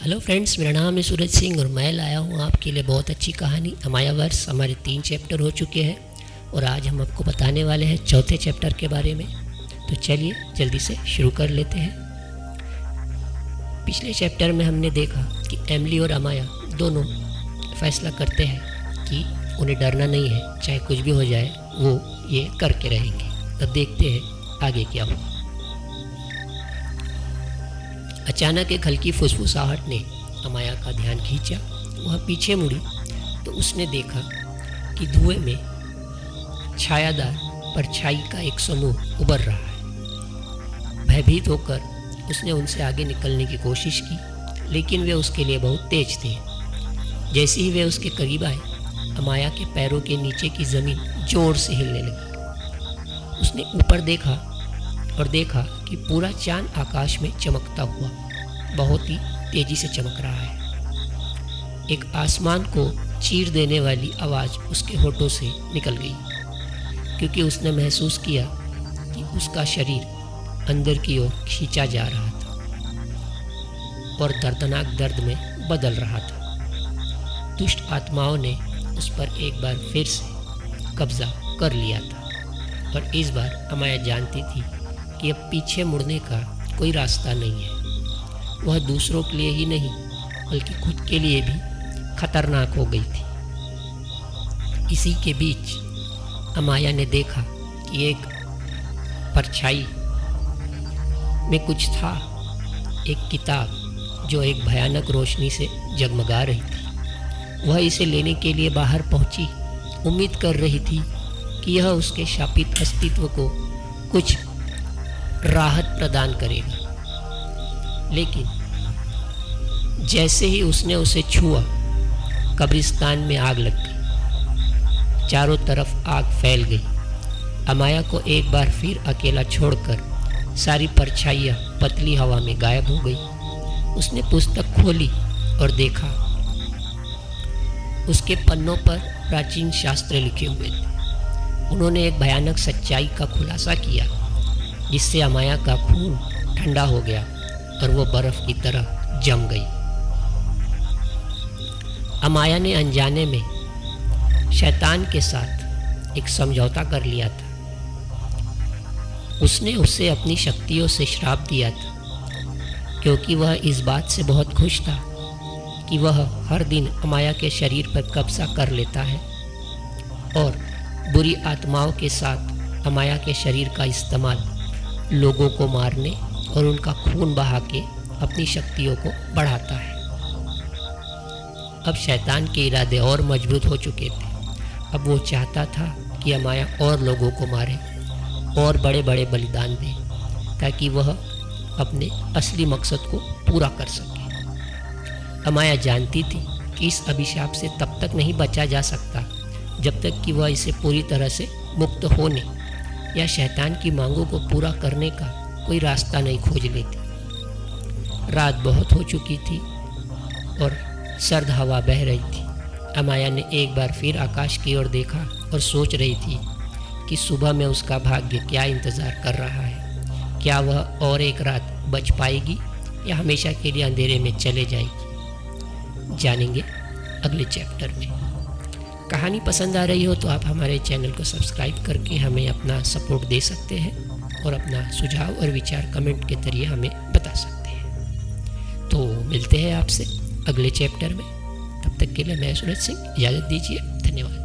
Hello friends, मेरा नाम है सूरज सिंह और मैं लाया हूँ आपके लिए बहुत अच्छी कहानी अमायावर्स। हमारे 3 चैप्टर हो चुके हैं और आज हम आपको बताने वाले हैं चौथे चैप्टर के बारे में। तो चलिए जल्दी से शुरू कर लेते हैं। पिछले चैप्टर में हमने देखा कि एमिली और अमाया दोनों फैसला करते हैं कि उन्हें डरना नहीं है, चाहे कुछ भी हो जाए वो ये करके रहेंगे। तब देखते हैं आगे क्या हुआ। अचानक एक हल्की फुसफुसाहट ने अमाया का ध्यान खींचा। वह पीछे मुड़ी तो उसने देखा कि धुएं में छायादार परछाई का एक समूह उभर रहा है। भयभीत होकर उसने उनसे आगे निकलने की कोशिश की, लेकिन वे उसके लिए बहुत तेज थे। जैसे ही वे उसके करीब आए, अमाया के पैरों के नीचे की ज़मीन जोर से हिलने लगी। उसने ऊपर देखा और देखा कि पूरा चांद आकाश में चमकता हुआ बहुत ही तेजी से चमक रहा है। एक आसमान को चीर देने वाली आवाज़ उसके होठों से निकल गई, क्योंकि उसने महसूस किया कि उसका शरीर अंदर की ओर खींचा जा रहा था और दर्दनाक दर्द में बदल रहा था। दुष्ट आत्माओं ने उस पर एक बार फिर से कब्जा कर लिया था और इस बार अमाया जानती थी कि अब पीछे मुड़ने का कोई रास्ता नहीं है। वह दूसरों के लिए ही नहीं बल्कि खुद के लिए भी खतरनाक हो गई थी। इसी के बीच अमाया ने देखा कि एक परछाई में कुछ था, एक किताब जो एक भयानक रोशनी से जगमगा रही थी। वह इसे लेने के लिए बाहर पहुंची, उम्मीद कर रही थी कि यह उसके शापित अस्तित्व को कुछ राहत प्रदान करेगा। लेकिन जैसे ही उसने उसे छुआ, कब्रिस्तान में आग लग गई। चारों तरफ आग फैल गई। अमाया को एक बार फिर अकेला छोड़कर सारी परछाइयाँ पतली हवा में गायब हो गई। उसने पुस्तक खोली और देखा उसके पन्नों पर प्राचीन शास्त्र लिखे हुए थे। उन्होंने एक भयानक सच्चाई का खुलासा किया, जिससे अमाया का खून ठंडा हो गया और वो बर्फ की तरह जम गई। अमाया ने अनजाने में शैतान के साथ एक समझौता कर लिया था। उसने उसे अपनी शक्तियों से श्राप दिया था, क्योंकि वह इस बात से बहुत खुश था कि वह हर दिन अमाया के शरीर पर कब्जा कर लेता है और बुरी आत्माओं के साथ अमाया के शरीर का इस्तेमाल लोगों को मारने और उनका खून बहा के अपनी शक्तियों को बढ़ाता है। अब शैतान के इरादे और मजबूत हो चुके थे। अब वो चाहता था कि अमाया और लोगों को मारे और बड़े बड़े बलिदान दे, ताकि वह अपने असली मकसद को पूरा कर सके। अमाया जानती थी कि इस अभिशाप से तब तक नहीं बचा जा सकता जब तक कि वह इसे पूरी तरह से मुक्त होने या शैतान की मांगों को पूरा करने का कोई रास्ता नहीं खोज लेती। रात बहुत हो चुकी थी और सर्द हवा बह रही थी। अमाया ने एक बार फिर आकाश की ओर देखा और सोच रही थी कि सुबह में उसका भाग्य क्या इंतज़ार कर रहा है। क्या वह और एक रात बच पाएगी या हमेशा के लिए अंधेरे में चले जाएगी? जानेंगे अगले चैप्टर में। कहानी पसंद आ रही हो तो आप हमारे चैनल को सब्सक्राइब करके हमें अपना सपोर्ट दे सकते हैं और अपना सुझाव और विचार कमेंट के जरिए हमें बता सकते हैं। तो मिलते हैं आपसे अगले चैप्टर में। तब तक के लिए मैं सूरज सिंह, इजाज़त दीजिए। धन्यवाद।